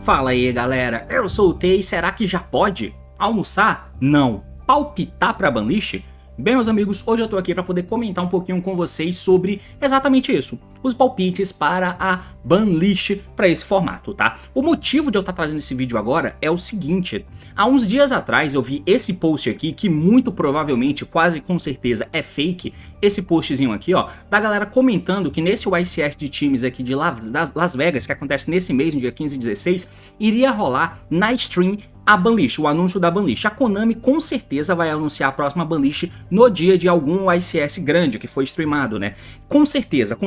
Fala aí galera, eu sou o T e será que já pode? Almoçar? Não. Palpitar pra banlist? Bem meus amigos, hoje eu tô aqui para poder comentar um pouquinho com vocês sobre exatamente isso, os palpites para a banlist para esse formato, tá? O motivo de eu estar trazendo esse vídeo agora é o seguinte, há uns dias atrás eu vi esse post aqui que muito provavelmente, quase com certeza é fake, esse postzinho aqui ó, da galera comentando que nesse YCS de times aqui de Las Vegas, que acontece nesse mês, no dia 15 e 16, iria rolar na stream a banlist, o anúncio da banlist. A Konami com certeza vai anunciar a próxima banlist no dia de algum YCS grande que foi streamado, né? Com certeza,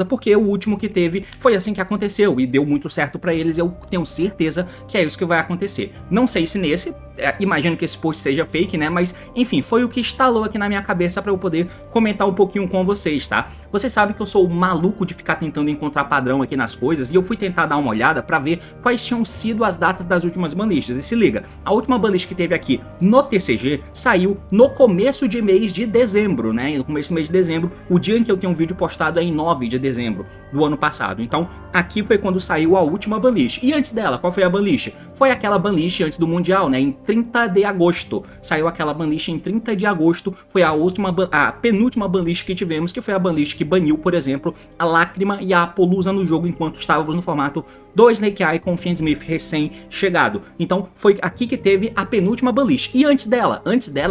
porque o último que teve foi assim que aconteceu e deu muito certo pra eles, eu tenho certeza que é isso que vai acontecer. Não sei se nesse, imagino que esse post seja fake, né? Mas enfim, foi o que instalou aqui na minha cabeça pra eu poder comentar um pouquinho com vocês, tá? Vocês sabem que eu sou maluco de ficar tentando encontrar padrão aqui nas coisas e eu fui tentar dar uma olhada pra ver quais tinham sido as datas das últimas banlists. E se liga, a última banlist que teve aqui no TCG saiu no começo de mês de dezembro, né? No começo do mês de dezembro, o dia em que eu tenho um vídeo postado é em 9 de dezembro do ano passado. Então, aqui foi quando saiu a última banlist. E antes dela, qual foi a banlist? Foi aquela banlist antes do Mundial, né? Em 30 de agosto. Saiu aquela banlist em 30 de agosto. Foi a penúltima banlist que tivemos, que foi a banlist que baniu, por exemplo, a Lágrima e a Apollousa no jogo enquanto estávamos no formato do Snake Eye com o Fiendsmith recém-chegado. Então, foi aqui que teve a penúltima banlist. E antes dela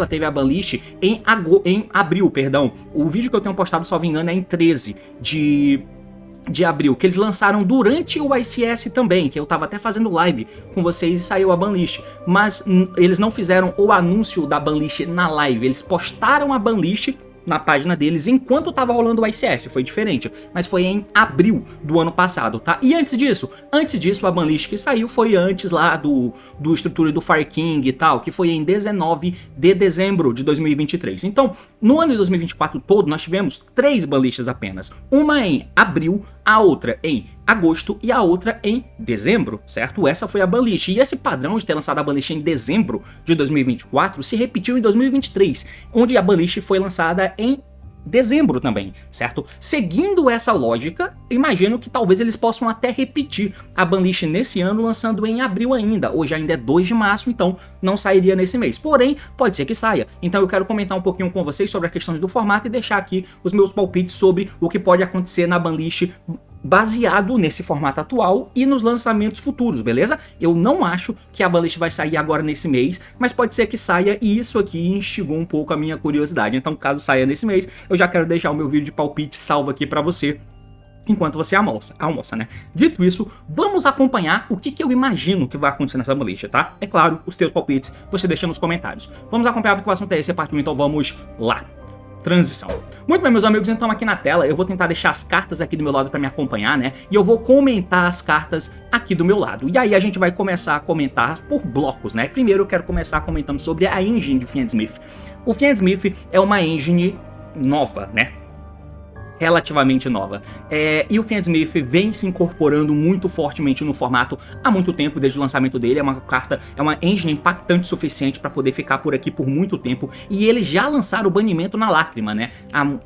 teve a banlist em abril, perdão. O vídeo que eu tenho postado, salvo engano, é em 13 de abril, que eles lançaram durante o YCS também, que eu tava até fazendo live com vocês e saiu a banlist, mas eles não fizeram o anúncio da banlist na live, eles postaram a banlist na página deles enquanto tava rolando o YCS, foi diferente, mas foi em abril do ano passado, tá? E antes disso a banlist que saiu foi antes lá do estrutura do Fire King e tal, que foi em 19 de dezembro de 2023. Então, no ano de 2024 todo, nós tivemos 3 banlists apenas, uma em abril, a outra em agosto e a outra em dezembro, certo? Essa foi a banlist. E esse padrão de ter lançado a banlist em dezembro de 2024 se repetiu em 2023, onde a banlist foi lançada em dezembro também, certo? Seguindo essa lógica, imagino que talvez eles possam até repetir a banlist nesse ano, lançando em abril ainda. Hoje ainda é 2 de março, então não sairia nesse mês. Porém, pode ser que saia. Então eu quero comentar um pouquinho com vocês sobre a questão do formato e deixar aqui os meus palpites sobre o que pode acontecer na banlist baseado nesse formato atual e nos lançamentos futuros, beleza? Eu não acho que a banlist vai sair agora nesse mês, mas pode ser que saia e isso aqui instigou um pouco a minha curiosidade. Então, caso saia nesse mês, eu já quero deixar o meu vídeo de palpite salvo aqui pra você enquanto você almoça, né? Dito isso, vamos acompanhar o que eu imagino que vai acontecer nessa banlist, tá? É claro, os teus palpites você deixa nos comentários. Vamos acompanhar porque o assunto é esse, partiu, então vamos lá. Transição. Muito bem, meus amigos, então aqui na tela eu vou tentar deixar as cartas aqui do meu lado para me acompanhar, né? E eu vou comentar as cartas aqui do meu lado. E aí a gente vai começar a comentar por blocos, né? Primeiro eu quero começar comentando sobre a engine de Fiendsmith. O Fiendsmith é uma engine nova, né? Relativamente nova. E o Fiendsmith vem se incorporando muito fortemente no formato há muito tempo, desde o lançamento dele. É uma engine impactante o suficiente para poder ficar por aqui por muito tempo. E eles já lançaram o banimento na Lágrima, né?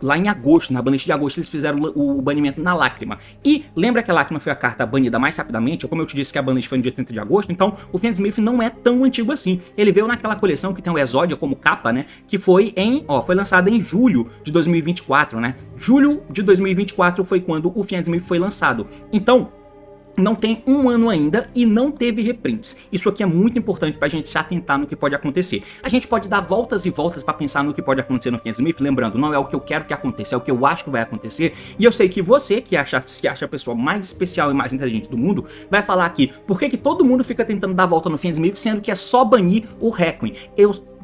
Lá em agosto, na banlist de agosto, eles fizeram o banimento na Lágrima. E lembra que a Lágrima foi a carta banida mais rapidamente? Como eu te disse que a banlist foi no dia 30 de agosto, então o Fiendsmith não é tão antigo assim. Ele veio naquela coleção que tem o Exódia como capa, né? Que foi foi lançada em julho de 2024, né? Julho de 2024 foi quando o Fiendsmith foi lançado. Então, não tem um ano ainda e não teve reprints. Isso aqui é muito importante pra gente se atentar no que pode acontecer. A gente pode dar voltas e voltas pra pensar no que pode acontecer no Fiendsmith, lembrando, não é o que eu quero que aconteça, é o que eu acho que vai acontecer. E eu sei que você, que acha a pessoa mais especial e mais inteligente do mundo, vai falar aqui, por que todo mundo fica tentando dar volta no Fiendsmith, sendo que é só banir o Requiem?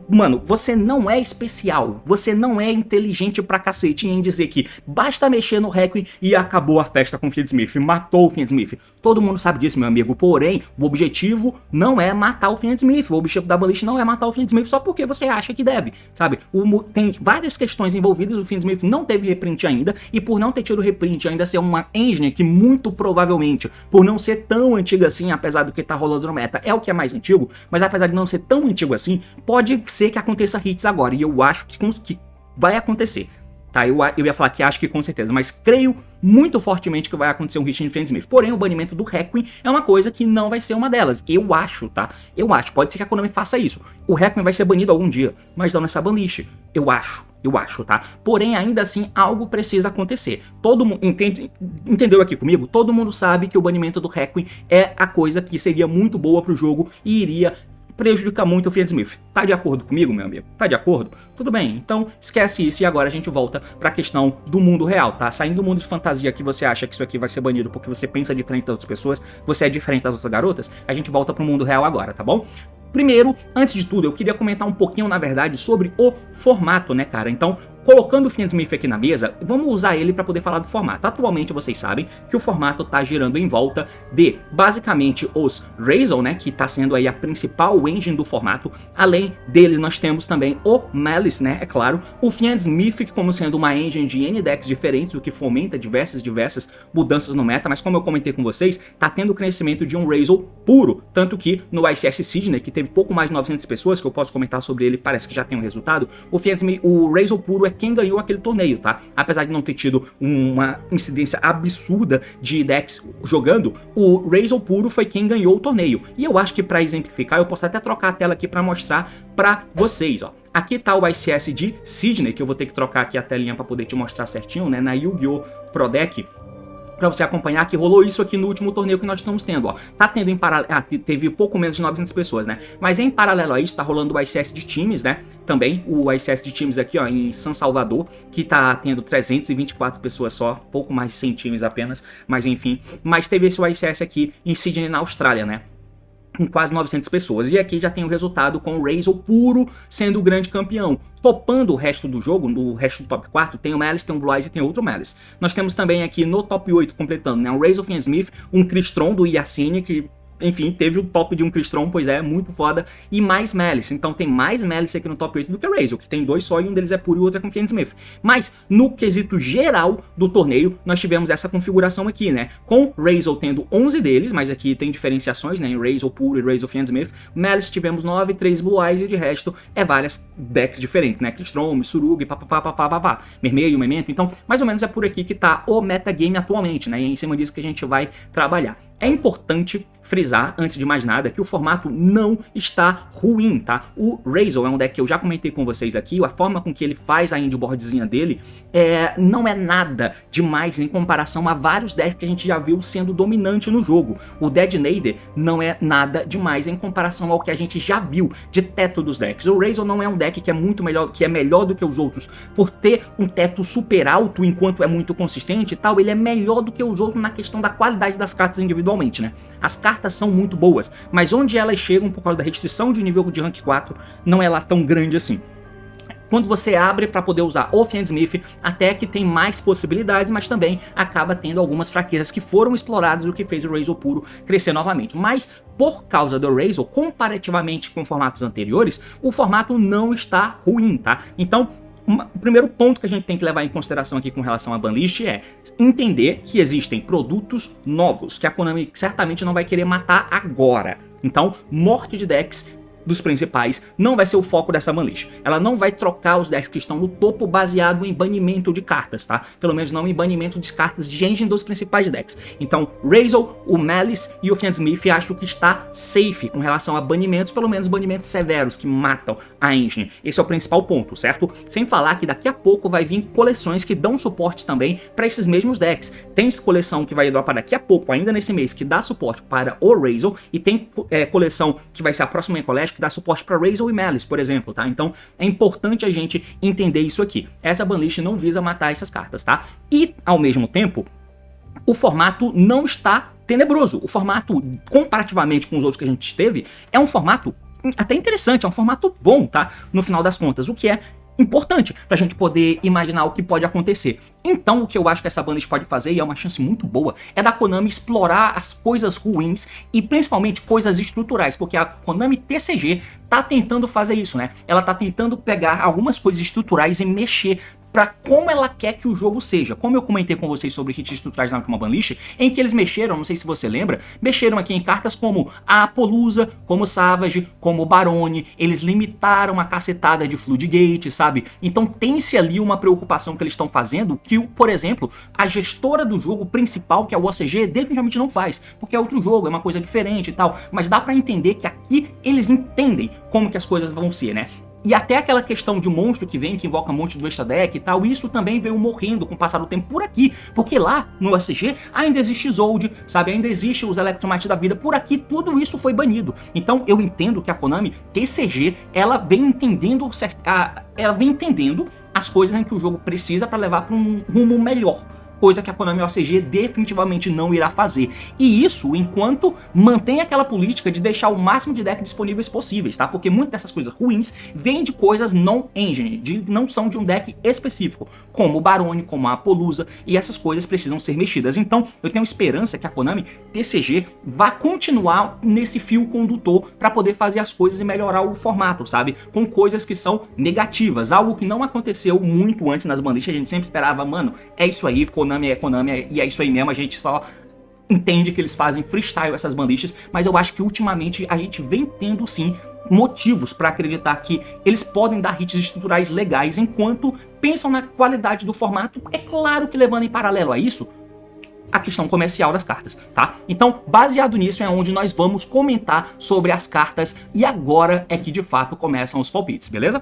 Mano, você não é especial, você não é inteligente pra cacete em dizer que basta mexer no Requiem e acabou a festa com o Fiendsmith, matou o Fiendsmith. Todo mundo sabe disso, meu amigo, porém, o objetivo não é matar o Fiendsmith, o objetivo da banlist não é matar o Fiendsmith só porque você acha que deve, sabe? Tem várias questões envolvidas, o Fiendsmith não teve reprint ainda, e por não ter tido reprint ainda ser uma engine que muito provavelmente, por não ser tão antiga assim, apesar do que tá rolando no meta, é o que é mais antigo, mas apesar de não ser tão antigo assim, pode ser que aconteça hits agora, e eu acho que vai acontecer. tá? Eu ia falar que acho que com certeza, mas creio muito fortemente que vai acontecer um hit em Friendsmith. Porém, o banimento do Requiem é uma coisa que não vai ser uma delas. Eu acho, tá? Eu acho. Pode ser que a Konami faça isso. O Requiem vai ser banido algum dia, mas não nessa banlist. Eu acho, tá? Porém, ainda assim, algo precisa acontecer. Todo mundo entendeu aqui comigo? Todo mundo sabe que o banimento do Requiem é a coisa que seria muito boa pro jogo e iria prejudicar muito o Friendsmith. Tá de acordo comigo, meu amigo? Tá de acordo? Tudo bem, então esquece isso e agora a gente volta pra questão do mundo real, tá? Saindo do mundo de fantasia que você acha que isso aqui vai ser banido porque você pensa diferente das outras pessoas, você é diferente das outras garotas, a gente volta pro mundo real agora, tá bom? Primeiro, antes de tudo, eu queria comentar um pouquinho, na verdade, sobre o formato, né, cara? Então, colocando o Friendsmith aqui na mesa, vamos usar ele para poder falar do formato. Atualmente, vocês sabem que o formato tá girando em volta de, basicamente, os Razel, né, que tá sendo aí a principal engine do formato. Além dele, nós temos também o Malice, né, é claro, o Friendsmith como sendo uma engine de N decks diferentes, o que fomenta diversas mudanças no meta, mas como eu comentei com vocês, tá tendo o crescimento de um Razel puro, tanto que no ICS Sydney, que teve pouco mais de 900 pessoas, que eu posso comentar sobre ele, parece que já tem um resultado, o Razel puro é quem ganhou aquele torneio, tá? Apesar de não ter tido uma incidência absurda de decks jogando, o Razel puro foi quem ganhou o torneio. E eu acho que para exemplificar, eu posso até trocar a tela aqui para mostrar para vocês, ó. Aqui tá o ICS de Sydney, que eu vou ter que trocar aqui a telinha para poder te mostrar certinho, né? Na Yu-Gi-Oh! Pro Deck, pra você acompanhar que rolou isso aqui no último torneio que nós estamos tendo, ó. Tá tendo em paralelo, teve pouco menos de 900 pessoas, né? Mas em paralelo a isso, tá rolando o ICS de times, né? Também o ICS de times aqui, ó, em San Salvador, que tá tendo 324 pessoas só, pouco mais de 100 times apenas, mas enfim. Mas teve esse ICS aqui em Sydney, na Austrália, né? Com quase 900 pessoas. E aqui já tem o resultado com o Razel puro sendo o grande campeão. Topando o resto do jogo, no resto do top 4, tem o Malice, tem o Blue Eyes e tem outro Malice. Nós temos também aqui no top 8, completando, né, o Razel Friendsmith, um Crystron do Yasine, que enfim, teve o top de um Crystron, pois é, muito foda, e mais Malice. Então tem mais Malice aqui no top 8 do que o Razel, que tem dois só e um deles é puro e o outro é com Friendsmith. Mas no quesito geral do torneio, nós tivemos essa configuração aqui, né? Com Razel tendo 11 deles, mas aqui tem diferenciações, né? Em Razel puro e Razel Friendsmith. Malice tivemos 9, 3 Blue Eyes e de resto é várias decks diferentes, né? Crystron, Surugi, papapá, Mermeio, Memento. Então, mais ou menos é por aqui que tá o metagame atualmente, né? E é em cima disso que a gente vai trabalhar. É importante frisar, antes de mais nada, que o formato não está ruim, tá? O Razel é um deck que eu já comentei com vocês aqui, a forma com que ele faz a indboardzinha dele não é nada demais em comparação a vários decks que a gente já viu sendo dominante no jogo. O Dead Nader não é nada demais em comparação ao que a gente já viu de teto dos decks. O Razel não é um deck que é muito melhor, que é melhor do que os outros por ter um teto super alto enquanto é muito consistente e tal, ele é melhor do que os outros na questão da qualidade das cartas individualmente. Né? As cartas são muito boas, mas onde elas chegam por causa da restrição de nível de rank 4, não é lá tão grande assim. Quando você abre para poder usar o Friendsmith, até que tem mais possibilidades, mas também acaba tendo algumas fraquezas que foram exploradas, o que fez o Razel puro crescer novamente. Mas por causa do Razel, comparativamente com formatos anteriores, o formato não está ruim, tá? Então, o primeiro ponto que a gente tem que levar em consideração aqui com relação à banlist é entender que existem produtos novos que a Konami certamente não vai querer matar agora. Então, morte de decks dos principais não vai ser o foco dessa banlist. Ela não vai trocar os decks que estão no topo baseado em banimento de cartas, tá? Pelo menos não em banimento de cartas de engine dos principais decks. Então, Razel, o Malice e o Friendsmith acho que está safe com relação a banimentos, pelo menos banimentos severos que matam a engine. Esse é o principal ponto, certo? Sem falar que daqui a pouco vai vir coleções que dão suporte também para esses mesmos decks. Tem coleção que vai dropar daqui a pouco, ainda nesse mês, que dá suporte para o Razel, e tem coleção que vai ser a próxima Collection que dá suporte para Razel e Malice, por exemplo, tá? Então é importante a gente entender isso aqui. Essa banlist não visa matar essas cartas, tá? E, ao mesmo tempo, o formato não está tenebroso. O formato, comparativamente com os outros que a gente teve, é um formato até interessante, é um formato bom, tá? No final das contas, o que é importante pra gente poder imaginar o que pode acontecer. Então o que eu acho que essa banlist pode fazer, e é uma chance muito boa, é da Konami explorar as coisas ruins e principalmente coisas estruturais, porque a Konami TCG tá tentando fazer isso, né? Ela tá tentando pegar algumas coisas estruturais e mexer para como ela quer que o jogo seja. Como eu comentei com vocês sobre hits estruturais na última banlist, em que eles mexeram, não sei se você lembra, mexeram aqui em cartas como a Apollousa, como Savage, como Barone, eles limitaram a cacetada de Floodgate, sabe? Então tem-se ali uma preocupação que eles estão fazendo que, por exemplo, a gestora do jogo principal, que é o OCG, definitivamente não faz, porque é outro jogo, é uma coisa diferente e tal, mas dá pra entender que aqui eles entendem como que as coisas vão ser, né? E até aquela questão de monstro que vem, que invoca monstro do extra deck e tal, isso também veio morrendo com o passar do tempo por aqui, porque lá no OCG ainda existe Zold, sabe, ainda existe os Electromite da vida, por aqui tudo isso foi banido. Então eu entendo que a Konami, TCG, ela vem entendendo as coisas em que o jogo precisa para levar para um rumo melhor. Coisa que a Konami OCG definitivamente não irá fazer. E isso enquanto mantém aquela política de deixar o máximo de decks disponíveis possíveis, tá? Porque muitas dessas coisas ruins vêm de coisas non-engine, não são de um deck específico, como o Barone, como a Apollousa, e essas coisas precisam ser mexidas. Então eu tenho esperança que a Konami TCG vá continuar nesse fio condutor para poder fazer as coisas e melhorar o formato, sabe? Com coisas que são negativas, algo que não aconteceu muito antes nas banlistas. A gente sempre esperava, mano, é isso aí, Konami e é isso aí mesmo, a gente só entende que eles fazem freestyle essas banlistas, mas eu acho que ultimamente a gente vem tendo sim motivos para acreditar que eles podem dar hits estruturais legais enquanto pensam na qualidade do formato, é claro que levando em paralelo a isso a questão comercial das cartas, tá? Então, baseado nisso é onde nós vamos comentar sobre as cartas e agora é que de fato começam os palpites, beleza?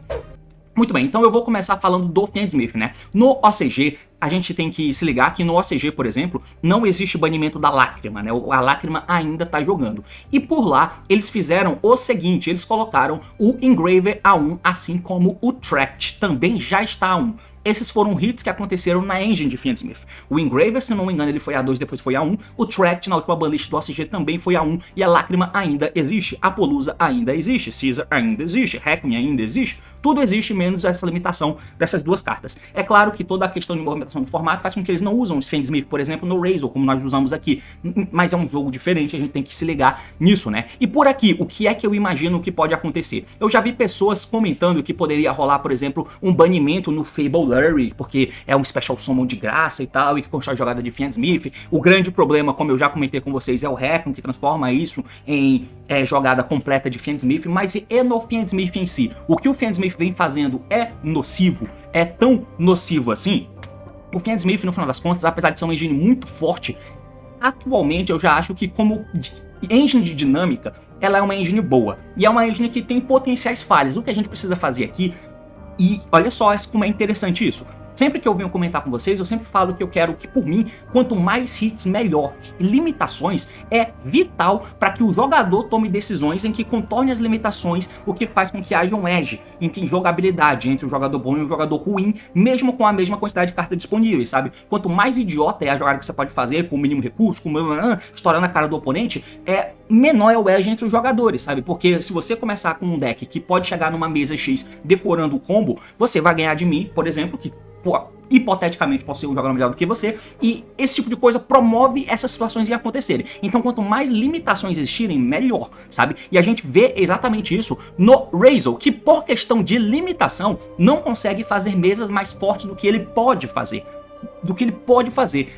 Muito bem, então eu vou começar falando do Fiendsmith, né? No OCG, a gente tem que se ligar que no OCG, por exemplo, não existe banimento da Lágrima, né? A Lágrima ainda tá jogando. E por lá, eles fizeram o seguinte, eles colocaram o Engraver A1, assim como o Tract também já está A1. Esses foram hits que aconteceram na engine de Fiendsmith. O Engraver, se não me engano, ele foi A2, depois foi A1. O Tract, na última banlist do OCG, também foi A1. E a Lágrima ainda existe. A Apollousa ainda existe. Caesar ainda existe. Requiem ainda existe. Tudo existe, menos essa limitação dessas duas cartas. É claro que toda a questão de movimentação do formato faz com que eles não usam o Fiendsmith, por exemplo, no Razor, como nós usamos aqui. Mas é um jogo diferente, a gente tem que se ligar nisso, né? E por aqui, o que é que eu imagino que pode acontecer? Eu já vi pessoas comentando que poderia rolar, por exemplo, um banimento no Fable porque é um Special Summon de graça e tal, e que constrói jogada de Fiendsmith. O grande problema, como eu já comentei com vocês, é o Requiem, que transforma isso em jogada completa de Fiendsmith, mas é no Fiendsmith em si. O que o Fiendsmith vem fazendo é nocivo, é tão nocivo assim. O Fiendsmith, no final das contas, apesar de ser uma engine muito forte, atualmente eu já acho que como engine de dinâmica, ela é uma engine boa. E é uma engine que tem potenciais falhas. O que a gente precisa fazer aqui, e olha só como é interessante isso. Sempre que eu venho comentar com vocês, eu sempre falo que eu quero que, por mim, quanto mais hits, melhor. Limitações é vital para que o jogador tome decisões em que contorne as limitações, o que faz com que haja um edge em jogabilidade entre o jogador bom e o jogador ruim, mesmo com a mesma quantidade de cartas disponíveis, sabe? Quanto mais idiota é a jogada que você pode fazer, com o mínimo recurso, com estourando a cara do oponente, menor é o edge entre os jogadores, sabe? Porque se você começar com um deck que pode chegar numa mesa X decorando o combo, você vai ganhar de mim, por exemplo, que hipoteticamente posso ser um jogador melhor do que você, e esse tipo de coisa promove essas situações em acontecerem. Então quanto mais limitações existirem, melhor, sabe? E a gente vê exatamente isso no Razor, que por questão de limitação não consegue fazer mesas mais fortes do que ele pode fazer.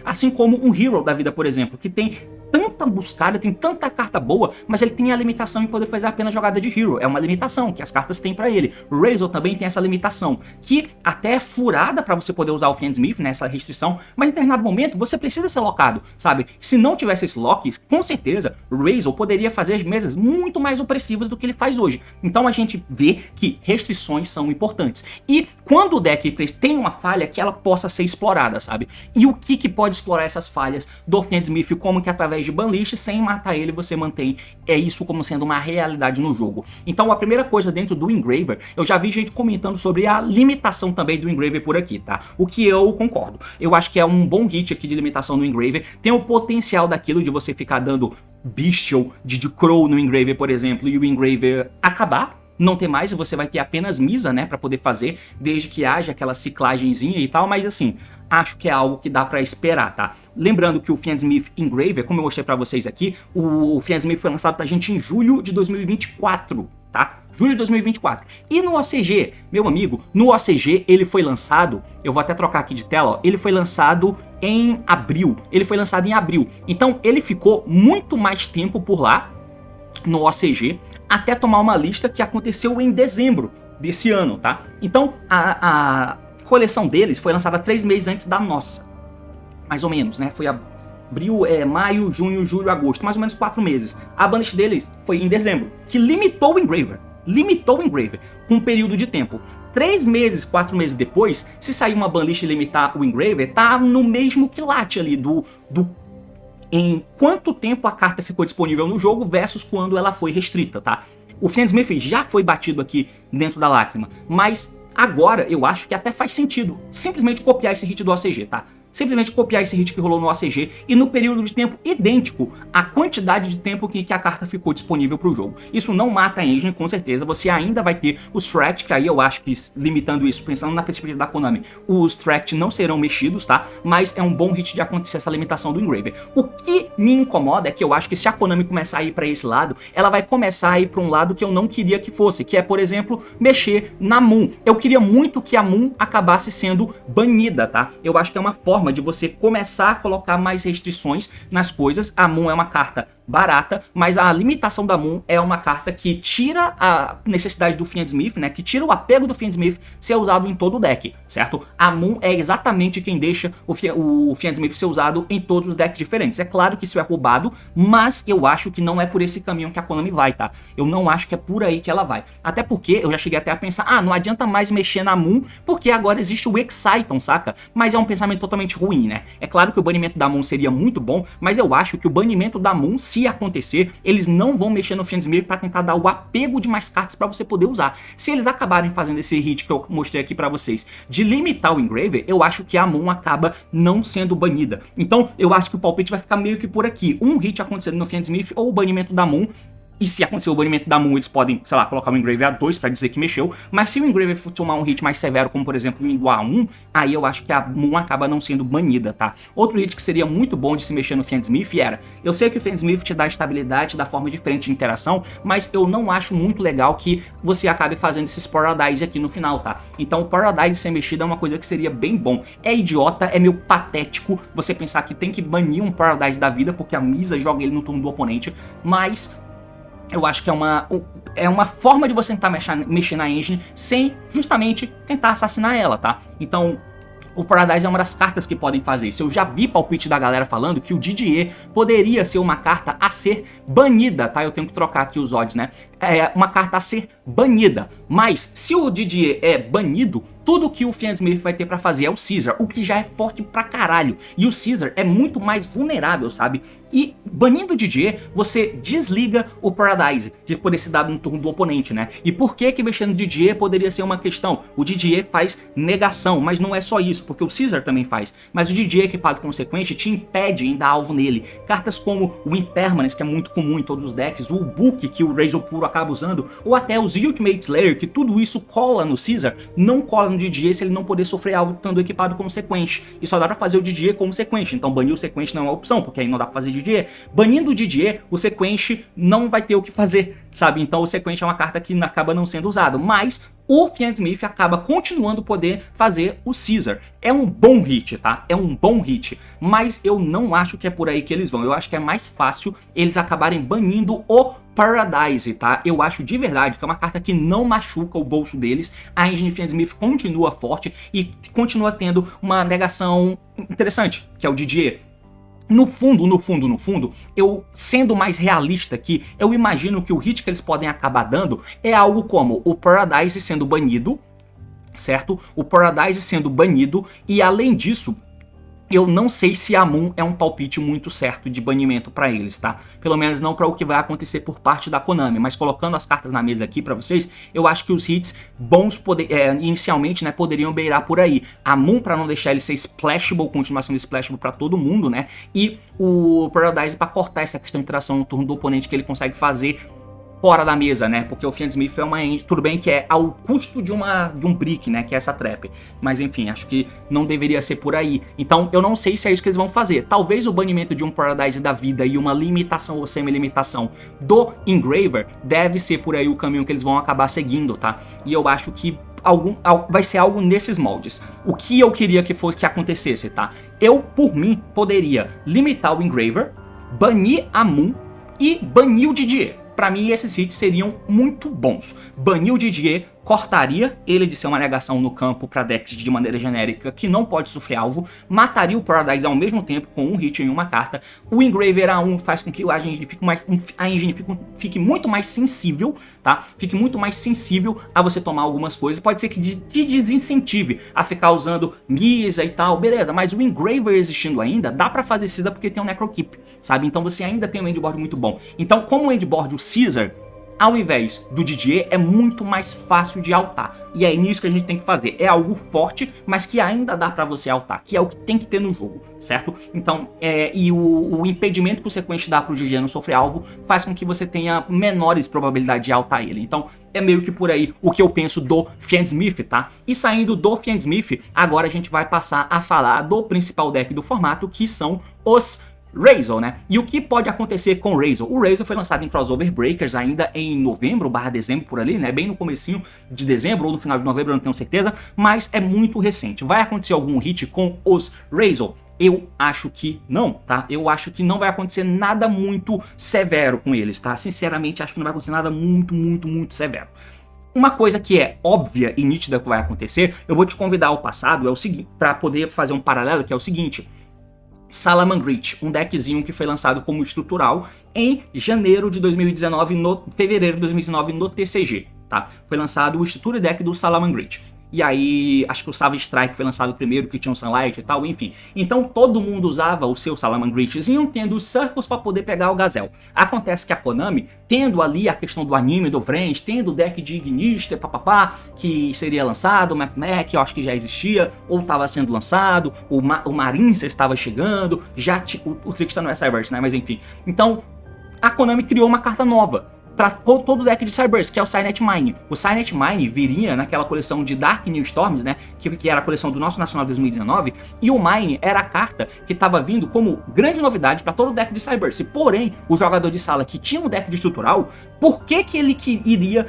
Assim como um Hero da vida, por exemplo, que tem tanta buscada, tem tanta carta boa, mas ele tem a limitação em poder fazer apenas jogada de Hero. É uma limitação que as cartas têm pra ele. O Razor também tem essa limitação, que até é furada pra você poder usar o Fiendsmith nessa restrição, mas em determinado momento você precisa ser locado, sabe? Se não tivesse esse lock, com certeza o Razor poderia fazer as mesas muito mais opressivas do que ele faz hoje. Então a gente vê que restrições são importantes. E quando o deck tem uma falha, que ela possa ser explorada, sabe? E o que pode explorar essas falhas do Fiendsmith, como que através de banlist, sem matar ele, você mantém isso como sendo uma realidade no jogo. Então a primeira coisa dentro do Engraver, eu já vi gente comentando sobre a limitação também do Engraver por aqui, tá? O que eu concordo. Eu acho que é um bom hit aqui de limitação no Engraver. Tem o potencial daquilo de você ficar dando Bestial de Crow no Engraver, por exemplo, e o Engraver acabar, não ter mais, e você vai ter apenas Misa, né, pra poder fazer, desde que haja aquela ciclagenzinha e tal, mas assim, acho que é algo que dá pra esperar, tá? Lembrando que o Fiendsmith Engraver, como eu mostrei pra vocês aqui, o Fiendsmith foi lançado pra gente em julho de 2024, tá? Julho de 2024. E no OCG, meu amigo, no OCG ele foi lançado, eu vou até trocar aqui de tela, ó, ele foi lançado em abril. Ele foi lançado em abril. Então ele ficou muito mais tempo por lá, no OCG, até tomar uma lista que aconteceu em dezembro desse ano, tá? Então a coleção deles foi lançada 3 meses antes da nossa. Mais ou menos, né? Foi abril, maio, junho, julho, agosto. Mais ou menos 4 meses. A banlist deles foi em dezembro, que limitou o Engraver. Limitou o Engraver com um período de tempo. 3 meses, 4 meses depois, se sair uma banlist e limitar o Engraver, tá no mesmo quilate ali em quanto tempo a carta ficou disponível no jogo versus quando ela foi restrita, tá? O Fiendsmith já foi batido aqui dentro da lágrima, mas agora eu acho que até faz sentido simplesmente copiar esse hit do OCG, tá? Simplesmente copiar esse hit que rolou no OCG e no período de tempo idêntico à quantidade de tempo que a carta ficou disponível para o jogo. Isso não mata a engine, com certeza. Você ainda vai ter os Threat, que aí eu acho que, limitando isso, pensando na perspectiva da Konami, os Threat não serão mexidos, tá? Mas é um bom hit de acontecer essa limitação do Engraver. O que me incomoda é que eu acho que se a Konami começar a ir para esse lado, ela vai começar a ir para um lado que eu não queria que fosse, que é, por exemplo, mexer na Moon. Eu queria muito que a Moon acabasse sendo banida, tá? Eu acho que é uma forma de você começar a colocar mais restrições nas coisas. A Moon é uma carta barata, mas a limitação da Moon é uma carta que tira a necessidade do Fiendsmith, né? Que tira o apego do Fiendsmith ser usado em todo o deck, certo? A Moon é exatamente quem deixa o Fiendsmith ser usado em todos os decks diferentes. É claro que isso é roubado, mas eu acho que não é por esse caminho que a Konami vai, tá? Eu não acho que é por aí que ela vai. Até porque eu já cheguei até a pensar, não adianta mais mexer na Moon, porque agora existe o Exciton, saca? Mas é um pensamento totalmente ruim, né? É claro que o banimento da Moon seria muito bom, mas eu acho que o banimento da Moon, se acontecer, eles não vão mexer no Fiendsmith para tentar dar o apego de mais cartas para você poder usar. Se eles acabarem fazendo esse hit que eu mostrei aqui para vocês, de limitar o Engraver, eu acho que a Moon acaba não sendo banida. Então eu acho que o palpite vai ficar meio que por aqui. Um hit acontecendo no Fiendsmith ou o banimento da Moon. E se acontecer o banimento da Moon, eles podem, sei lá, colocar o Engraver A2 pra dizer que mexeu. Mas se o Engraver for tomar um hit mais severo, como por exemplo indo A1, aí eu acho que a Moon acaba não sendo banida, tá? Outro hit que seria muito bom de se mexer no Fiendsmith era... Eu sei que o Fiendsmith te dá estabilidade, te dá forma diferente de interação, mas eu não acho muito legal que você acabe fazendo esses Paradise aqui no final, tá? Então o Paradise ser mexido é uma coisa que seria bem bom. É idiota, é meio patético você pensar que tem que banir um Paradise da vida, porque a Misa joga ele no turno do oponente, mas... eu acho que é uma forma de você tentar mexer na engine sem justamente tentar assassinar ela, tá? Então, o Paradise é uma das cartas que podem fazer isso. Eu já vi palpite da galera falando que o Didier poderia ser uma carta a ser banida, tá? Eu tenho que trocar aqui os odds, né? É uma carta a ser banida. Mas, se o Didier é banido, tudo que o Fiendsmith vai ter pra fazer é o Caesar, o que já é forte pra caralho. E o Caesar é muito mais vulnerável, sabe? E banindo o Didier, você desliga o Paradise de poder ser dado no turno do oponente, né? E por que que mexendo no Didier poderia ser uma questão? O Didier faz negação, mas não é só isso, porque o Caesar também faz. Mas o Didier equipado consequente te impede em dar alvo nele. Cartas como o Impermanence, que é muito comum em todos os decks, o Book, que o Razor Puro acaba usando, ou até os Ultimate Slayer, que tudo isso cola no Caesar, não cola no Didier se ele não poder sofrer alvo estando equipado como sequente. E só dá pra fazer o Didier como sequente. Então banir o sequente não é uma opção, porque aí não dá pra fazer Didier. Banindo o Didier, o sequente não vai ter o que fazer, sabe? Então o sequente é uma carta que acaba não sendo usado. Mas o Fiendsmith acaba continuando poder fazer o Caesar. É um bom hit, tá? É um bom hit. Mas eu não acho que é por aí que eles vão. Eu acho que é mais fácil eles acabarem banindo o Paradise, tá? Eu acho de verdade que é uma carta que não machuca o bolso deles. A engine Fiendsmith continua forte e continua tendo uma negação interessante, que é o Didier. No fundo, eu sendo mais realista aqui, eu imagino que o hit que eles podem acabar dando é algo como o Paradise sendo banido, certo? O Paradise sendo banido e além disso, eu não sei se a Moon é um palpite muito certo de banimento pra eles, tá? Pelo menos não pra o que vai acontecer por parte da Konami, mas colocando as cartas na mesa aqui pra vocês, eu acho que os hits bons inicialmente, né, poderiam beirar por aí. A Moon pra não deixar ele ser splashable, continuação de splashable pra todo mundo, né? E o Paradise pra cortar essa questão de interação no turno do oponente que ele consegue fazer fora da mesa, né? Porque o Fiendsmith é uma engine, tudo bem que é ao custo de um brick, né? Que é essa trap. Mas enfim, acho que não deveria ser por aí. Então eu não sei se é isso que eles vão fazer. Talvez o banimento de um Paradise da vida e uma limitação ou semi-limitação do Engraver deve ser por aí o caminho que eles vão acabar seguindo, tá? E eu acho que vai ser algo nesses moldes. O que eu queria que fosse que acontecesse, tá? Eu, por mim, poderia limitar o Engraver, banir a Moon e banir o Didier. Pra mim, esses hits seriam muito bons. Banir o Didier, cortaria ele de ser uma negação no campo para decks de maneira genérica que não pode sofrer alvo, mataria o Paradise ao mesmo tempo com um hit em uma carta. O Engraver A1 faz com que a engine fique muito mais sensível, tá? Fique muito mais sensível a você tomar algumas coisas. Pode ser que te desincentive a ficar usando Misa e tal, beleza, mas o Engraver existindo ainda, dá pra fazer Caesar porque tem um Necrokeep, sabe? Então você ainda tem um endboard muito bom. Então, como o endboard, o Caesar, ao invés do Didier, é muito mais fácil de altar. E é nisso que a gente tem que fazer. É algo forte, mas que ainda dá pra você altar, que é o que tem que ter no jogo, certo? Então, o impedimento que o Sequente dá pro Didier não sofrer alvo faz com que você tenha menores probabilidades de altar ele. Então, é meio que por aí o que eu penso do Fiendsmith, tá? E saindo do Fiendsmith, agora a gente vai passar a falar do principal deck do formato, que são os Razor, né? E o que pode acontecer com o Razor? O Razor foi lançado em Crossover Breakers ainda em novembro/dezembro, por ali, né? Bem no comecinho de dezembro ou no final de novembro, eu não tenho certeza, mas é muito recente. Vai acontecer algum hit com os Razor? Eu acho que não, tá? Eu acho que não vai acontecer nada muito severo com eles, tá? Sinceramente, acho que não vai acontecer nada muito severo. Uma coisa que é óbvia e nítida que vai acontecer, eu vou te convidar ao passado, é o seguinte, para poder fazer um paralelo, que é o seguinte: Salamangreat, um deckzinho que foi lançado como estrutural em janeiro de 2019, fevereiro de 2019 no TCG, tá? Foi lançado o Structure Deck do Salamangreat. E aí, acho que o Savage Strike foi lançado primeiro, que tinha um Sunlight e tal, enfim. Então todo mundo usava o seu Salamangreatzinho, tendo os Circles para poder pegar o Gazelle. Acontece que a Konami, tendo ali a questão do anime do Friends, tendo o deck de Ignister, papapá, que seria lançado, o Mac, eu acho que já existia, ou estava sendo lançado, o Marince estava chegando, o Trickster não é Cyberse, né, mas enfim. Então, a Konami criou uma carta nova para todo o deck de Cyberse, que é o Cynet Mine. O Cynet Mine viria naquela coleção de Dark New Storms, né, que era a coleção do nosso Nacional 2019, e o Mine era a carta que estava vindo como grande novidade para todo o deck de Cyberse. Porém, o jogador de sala que tinha um deck de estrutural, por que ele iria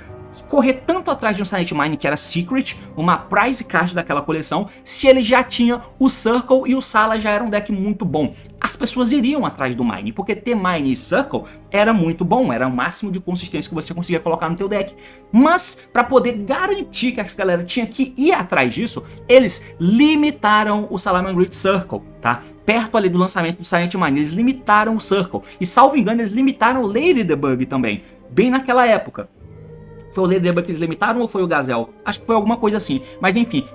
correr tanto atrás de um Cynet Mine que era Secret, uma prize card daquela coleção, se ele já tinha o Circle e o Sala já era um deck muito bom? As pessoas iriam atrás do Mine, porque ter Mine e Circle era muito bom, era o máximo de consistência que você conseguia colocar no teu deck. Mas, para poder garantir que essa galera tinha que ir atrás disso, eles limitaram o Salamangreat Circle, tá? Perto ali do lançamento do Silent Mine, eles limitaram o Circle. E, salvo engano, eles limitaram o Ladybug também, bem naquela época. Foi o Ladybug que eles limitaram ou foi o Gazelle? Acho que foi alguma coisa assim. Mas enfim,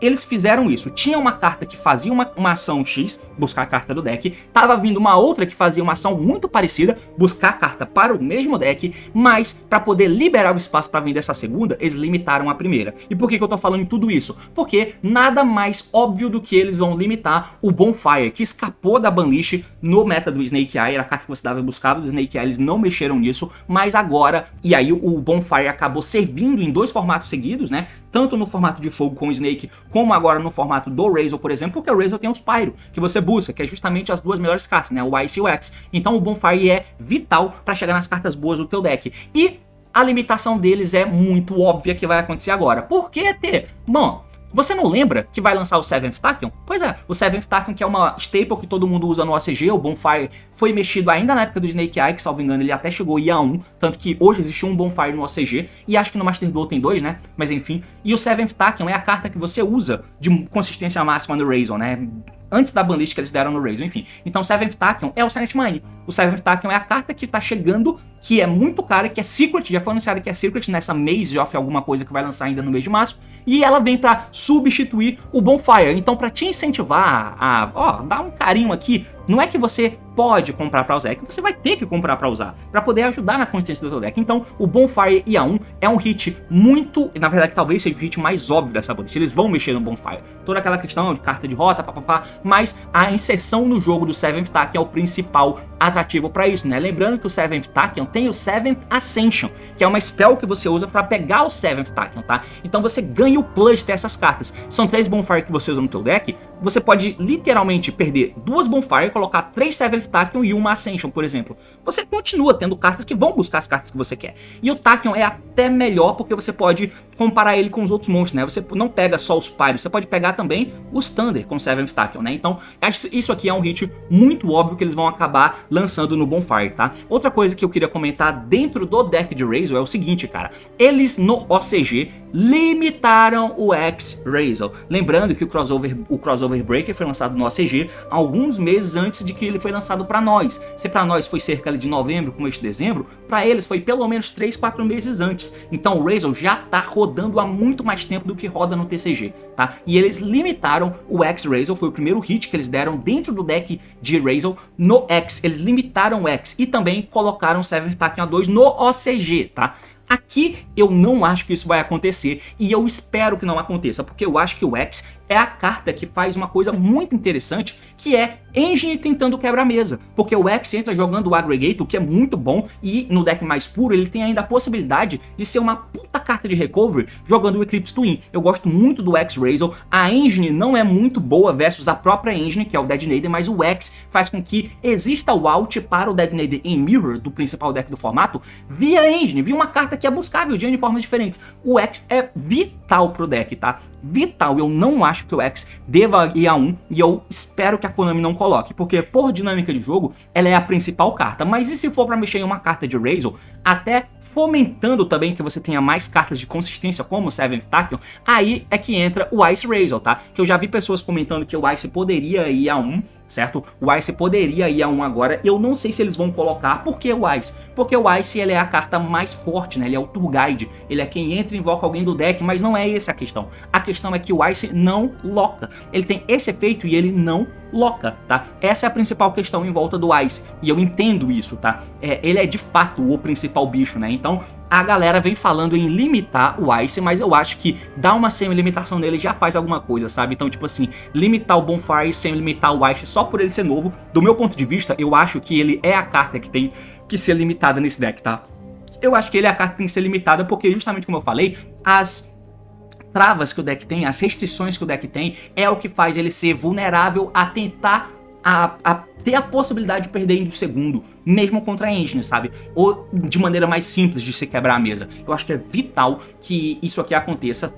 eles fizeram isso. Tinha uma carta que fazia uma ação X, buscar a carta do deck. Tava vindo uma outra que fazia uma ação muito parecida, buscar a carta para o mesmo deck. Mas para poder liberar o espaço para vender essa segunda, eles limitaram a primeira. E por que eu tô falando tudo isso? Porque nada mais óbvio do que eles vão limitar o Bonfire, que escapou da banlist no meta do Snake Eye. Era a carta que você dava e buscava do Snake Eye, eles não mexeram nisso. Mas agora, e aí o Bonfire acabou servindo em dois formatos seguidos, né? Tanto no formato de fogo com o Snake, como agora no formato do Razor, por exemplo, porque o Razor tem o Spyro, que você busca, que é justamente as duas melhores cartas, né? O Ice e o X. Então o Bonfire é vital para chegar nas cartas boas do teu deck. E a limitação deles é muito óbvia que vai acontecer agora. Por que ter? Bom, você não lembra que vai lançar o Seventh Tachyon? Pois é, o Seventh Tachyon, que é uma staple que todo mundo usa no OCG, o Bonfire foi mexido ainda na época do Snake Eye, que salvo engano ele até chegou a 1, tanto que hoje existe um Bonfire no OCG, e acho que no Master Duel tem 2, né? Mas enfim, e o Seventh Tachyon é a carta que você usa de consistência máxima no Razor, né? Antes da banlist que eles deram no Razor, enfim. Então o Seventh Tachyon é o Silent Mine. O Seventh Tachyon é a carta que tá chegando, que é muito cara, que é Secret, já foi anunciado que é Secret nessa Maze of alguma coisa que vai lançar ainda no mês de março, e ela vem pra substituir o Bonfire. Então pra te incentivar a, dar um carinho aqui Não é que você pode comprar pra usar, é que você vai ter que comprar pra usar, pra poder ajudar na consistência do seu deck. Então, o Bonfire IA1 é um hit muito... Na verdade, talvez seja o hit mais óbvio dessa board. Eles vão mexer no Bonfire. Toda aquela questão de carta de rota, papapá, mas a inserção no jogo do Seventh Tachyon é o principal atrativo pra isso, né? Lembrando que o Seventh Tachyon tem o Seventh Ascension, que é uma spell que você usa pra pegar o Seventh Tachyon, tá? Então você ganha o plus de ter essas cartas. São 3 Bonfire que você usa no teu deck, você pode literalmente perder 2 Bonfire, colocar 3 Seventh Tachyon e uma Ascension, por exemplo. Você continua tendo cartas que vão buscar as cartas que você quer. E o Tachyon é até melhor porque você pode comparar ele com os outros monstros, né? Você não pega só os Pyros, você pode pegar também os Thunder com o Seventh Tachyon, né? Então, isso aqui é um hit muito óbvio que eles vão acabar lançando no Bonfire, tá? Outra coisa que eu queria comentar dentro do deck de Razor é o seguinte, cara. Eles no OCG limitaram o X-Razor. Lembrando que o Crossover Breaker foi lançado no OCG alguns meses antes de que ele foi lançado para nós. Se para nós foi cerca de novembro, começo de dezembro, para eles foi pelo menos 3, 4 meses antes. Então o Razor já tá rodando há muito mais tempo do que roda no TCG, tá? E eles limitaram o X-Razor, foi o primeiro hit que eles deram dentro do deck de Razor no X. Eles limitaram o X e também colocaram o Seventh Tachyon 2 no OCG, tá? Aqui eu não acho que isso vai acontecer e eu espero que não aconteça, porque eu acho que o X é a carta que faz uma coisa muito interessante, que é Engine tentando quebra-mesa, porque o X entra jogando o Aggregate, o que é muito bom, e no deck mais puro ele tem ainda a possibilidade de ser uma puta carta de recovery jogando o Eclipse Twin. Eu gosto muito do X-Razor, a Engine não é muito boa versus a própria Engine, que é o Detonator, mas o X faz com que exista o out para o Detonator em Mirror, do principal deck do formato, via Engine, via uma carta que é buscável de formas diferentes. O X é vital pro deck, tá? Vital. Eu não acho que o X deva ir a 1 e eu espero que a Konami não coloque, porque por dinâmica de jogo ela é a principal carta. Mas e se for pra mexer em uma carta de Razor, até fomentando também que você tenha mais cartas de consistência como o Seventh Tachyon, aí é que entra o Ice Razor, tá? Que eu já vi pessoas comentando que o Ice poderia ir a 1, certo? O Ice poderia ir a 1 agora, eu não sei se eles vão colocar. Por que o Ice? Porque o Ice ele é a carta mais forte, né? Ele é o Tour Guide, ele é quem entra e invoca alguém do deck, mas não é essa a questão. A questão é que o Ice não loca, ele tem esse efeito e ele não loca, tá? Essa é a principal questão em volta do Ice, e eu entendo isso, tá? Ele é de fato o principal bicho, né? Então a galera vem falando em limitar o Ice, mas eu acho que dar uma semi-limitação nele já faz alguma coisa, sabe? Então, tipo assim, limitar o Bonfire sem limitar o Ice só por ele ser novo, do meu ponto de vista, eu acho que ele é a carta que tem que ser limitada nesse deck, tá? Eu acho que ele é a carta que tem que ser limitada porque, justamente como eu falei, as travas que o deck tem, as restrições que o deck tem, é o que faz ele ser vulnerável a tentar a ter a possibilidade de perder em um segundo, mesmo contra a Engine, sabe? Ou de maneira mais simples de se quebrar a mesa. Eu acho que é vital que isso aqui aconteça,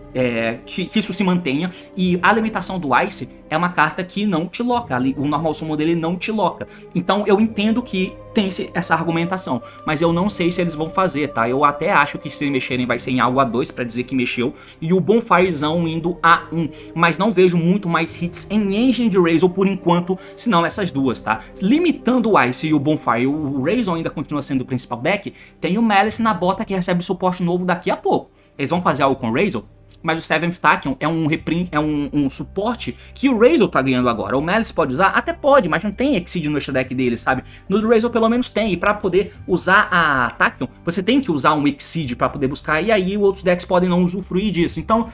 que isso se mantenha, e a limitação do Ice é uma carta que não te loca, o normal summon dele não te loca. Então eu entendo que tem essa argumentação, mas eu não sei se eles vão fazer, tá? Eu até acho que se mexerem vai ser em algo a 2 pra dizer que mexeu, e o Bonfirezão indo a 1, mas não vejo muito mais hits em Engine de Razor por enquanto, senão essas duas, tá? Limitando o Ice e o Bonfire, o Razor ainda continua sendo o principal deck, tem o Malice na bota que recebe suporte novo daqui a pouco. Eles vão fazer algo com o Razor, mas o Seventh Tachyon é um suporte que o Razor tá ganhando agora. O Malice pode usar? Até pode, mas não tem Exceed no extra deck dele, sabe? No do Razor pelo menos tem, e pra poder usar a Tachyon, você tem que usar um Exceed pra poder buscar, e aí outros decks podem não usufruir disso. Então,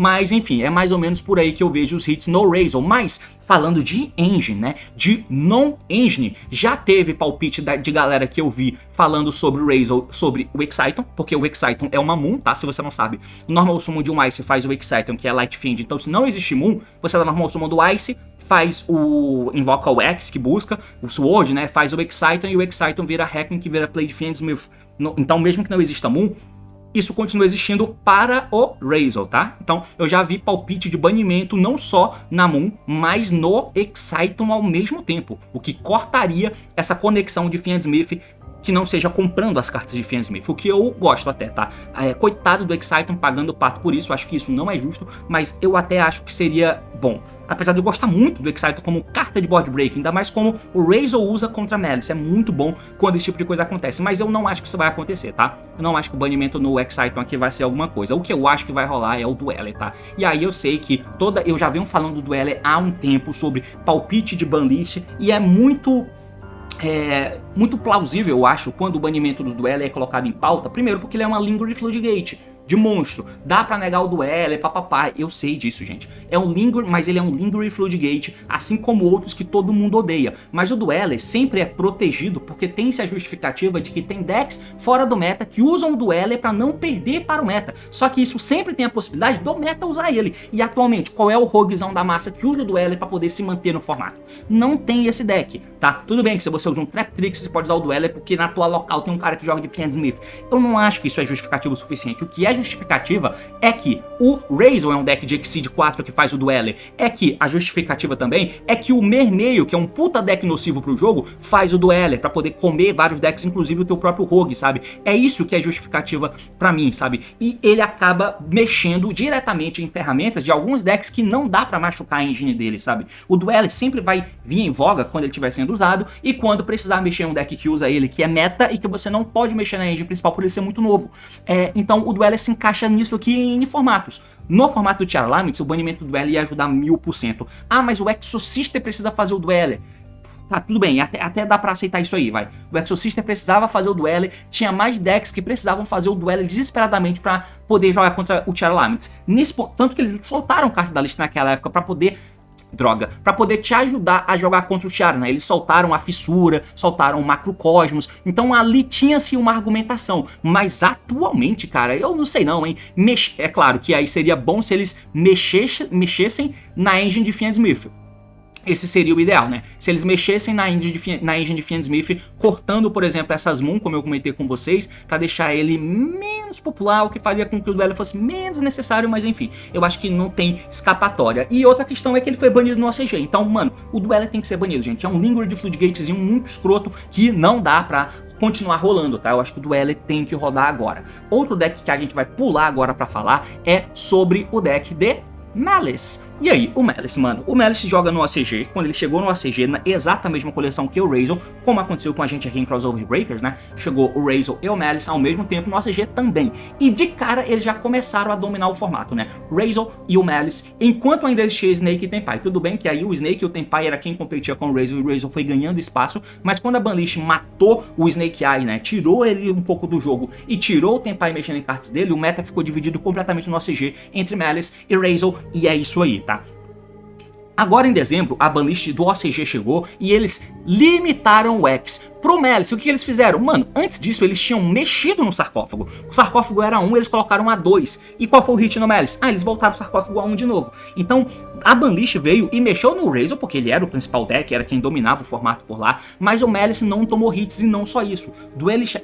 mas enfim, é mais ou menos por aí que eu vejo os hits no Razor. Mas falando de Engine, né, de non-Engine, já teve palpite de galera que eu vi falando sobre o Razor, sobre o Exciton, porque o Exciton é uma Moon, tá? Se você não sabe, o normal summon de um Ice faz o Exciton, que é Light Fiend. Então se não existe Moon, você dá normal summon do Ice, faz o invoca o X que busca, o Sword, né, faz o Exciton, e o Exciton vira Hacking, que vira Play Fiendsmith. Então mesmo que não exista Moon, isso continua existindo para o Razor, tá? Então eu já vi palpite de banimento não só na Moon, mas no Exciton ao mesmo tempo, o que cortaria essa conexão de Fiendsmith que não seja comprando as cartas de Fiend Smith, o que eu gosto até, tá? Coitado do Exciton pagando o pato por isso, acho que isso não é justo, mas eu até acho que seria bom. Apesar de eu gostar muito do Exciton como carta de board break, ainda mais como o Razor usa contra a Malice, é muito bom quando esse tipo de coisa acontece, mas eu não acho que isso vai acontecer, tá? Eu não acho que o banimento no Exciton aqui vai ser alguma coisa, o que eu acho que vai rolar é o Dweller, tá? E aí eu sei que eu já venho falando do Dweller há um tempo sobre palpite de banlist, e é muito plausível, eu acho, quando o banimento do Dweller é colocado em pauta. Primeiro porque ele é uma Lingering Floodgate de monstro, dá pra negar o Dweller, papapá, eu sei disso, gente. Mas ele é um Lingering Floodgate, assim como outros que todo mundo odeia. Mas o Dweller sempre é protegido porque tem-se a justificativa de que tem decks fora do meta que usam o Dweller pra não perder para o meta. Só que isso sempre tem a possibilidade do meta usar ele. E atualmente, qual é o roguezão da massa que usa o Dweller pra poder se manter no formato? Não tem esse deck, tá? Tudo bem que se você usa um Trap Tricks, você pode usar o Dweller porque na tua local tem um cara que joga de Fiend Smith. Eu não acho que isso é justificativo o suficiente. O que é justificativa é que o Razor é um deck de Exceed 4 que faz o Dweller, é que a justificativa também é que o Mermeio, que é um puta deck nocivo pro jogo, faz o Dweller pra poder comer vários decks, inclusive o teu próprio Rogue, sabe? É isso que é justificativa pra mim, sabe? E ele acaba mexendo diretamente em ferramentas de alguns decks que não dá pra machucar a engine dele, sabe? O Dweller sempre vai vir em voga quando ele estiver sendo usado e quando precisar mexer em um deck que usa ele, que é meta e que você não pode mexer na engine principal por ele ser muito novo. Então o Dweller se encaixa nisso aqui em formatos. No formato do Tiara Limits, o banimento do Dweller ia ajudar 1000%. Ah, mas o Exorcister precisa fazer o Dweller. Tá, tudo bem, até dá pra aceitar isso aí, vai. O Exorcister precisava fazer o Dweller, tinha mais decks que precisavam fazer o Dweller desesperadamente pra poder jogar contra o Tiara Limits. Tanto que eles soltaram carta da lista naquela época pra poder te ajudar a jogar contra o Tiara, né? Eles soltaram a Fissura, soltaram o Macrocosmos, então ali tinha-se uma argumentação, mas atualmente, cara, eu não sei não, hein? É claro que aí seria bom se eles mexessem na engine de Fiend Smith. Esse seria o ideal, né? Se eles mexessem na engine de Fiend Smith, cortando, por exemplo, essas Moon, como eu comentei com vocês, pra deixar ele menos popular, o que faria com que o Dweller fosse menos necessário, mas enfim, eu acho que não tem escapatória. E outra questão é que ele foi banido no OCG, então, mano, o Dweller tem que ser banido, gente. É um Lingering de Floodgatezinho muito escroto que não dá pra continuar rolando, tá? Eu acho que o Dweller tem que rodar agora. Outro deck que a gente vai pular agora pra falar é sobre o deck de Malice. E aí, o Malice, mano, o Malice joga no ACG, quando ele chegou no ACG, na exata mesma coleção que o Razor, como aconteceu com a gente aqui em Crossover Breakers, né? Chegou o Razor e o Malice ao mesmo tempo no ACG também. E de cara, eles já começaram a dominar o formato, né? Razor e o Malice, enquanto ainda existia Snake e Tenpai. Tudo bem que aí o Snake e o Tenpai era quem competia com o Razor, e o Razor foi ganhando espaço, mas quando a Banlist matou o Snake Eye, né? Tirou ele um pouco do jogo e tirou o Tenpai mexendo em cartas dele, o meta ficou dividido completamente no ACG entre Malice e Razor, e é isso aí, tá? Agora em dezembro, a banlist do OCG chegou e eles limitaram o X pro Malice. O que eles fizeram? Mano, antes disso eles tinham mexido no sarcófago. O sarcófago era 1, eles colocaram a 2. E qual foi o hit no Malice? Ah, eles voltaram o sarcófago a 1 de novo. Então, a banlist veio e mexeu no Razor, porque ele era o principal deck, era quem dominava o formato por lá, mas o Malice não tomou hits e não só isso. Do Elish